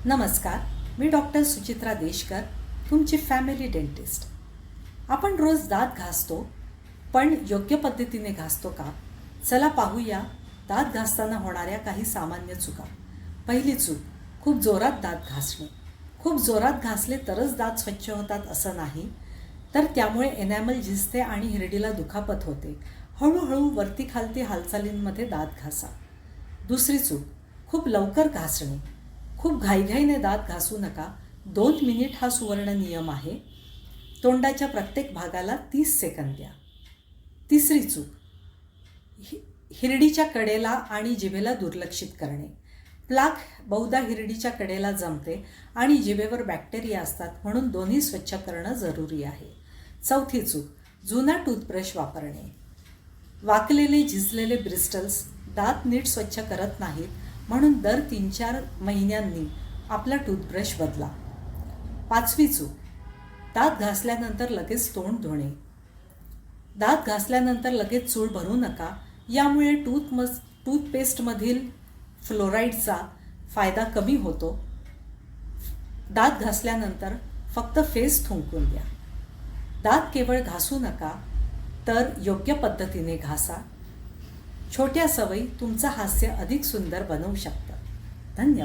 नमस्कार, मी डॉक्टर सुचित्रा देशकर, तुमची family dentist. आपण रोज दात घासतो, पण योग्य पद्धतीने घासतो का? चला पाहूया दात घासताना होणाऱ्या काही सामान्य चुका. पहिली चूक, खूप जोरात दात घासणे. खूप जोरात घासले तरच दात स्वच्छ होतात असं नाही, तर त्यामुळे एनॅमल झिजते आणि हिरडीला दुखापत होते. हळूहळू वरती खालती हालचालींमध्ये दात घासा. दुसरी चूक, खूप लवकर घासणे. खूप घाईघाईने दात घासू नका. 2 मिनिट हा सुवर्ण नियम आहे. तोंडाच्या प्रत्येक भागाला 30 सेकंद द्या. तिसरी चूक, हिरडीच्या कडेला आणि जिभेला दुर्लक्षित करणे. प्लाक बहुधा हिरडीच्या कडेला जमते आणि जिभेवर बॅक्टेरिया असतात, म्हणून दोन्ही स्वच्छ करणं जरुरी आहे. चौथी चूक, जुना टूथब्रश वापरणे. वाकलेले झिजलेले ब्रिस्टल्स दात नीट स्वच्छ करत नाहीत, म्हणून दर 3-4 महिन्यांनी आपला टूथब्रश बदला. पाचवी चूक, दात घासल्यानंतर लगेच तोंड धुणे. दात घासल्यानंतर लगेच चूळ भरू नका. यामुळे टूथपेस्टमधील फ्लोराईडचा फायदा कमी होतो. दात घासल्यानंतर फक्त फेस थुंकून द्या. दात केवळ घासू नका, तर योग्य पद्धतीने घासा. छोट्या सवयी तुमचं हास्य अधिक सुंदर बनवू शकतात. धन्यवाद.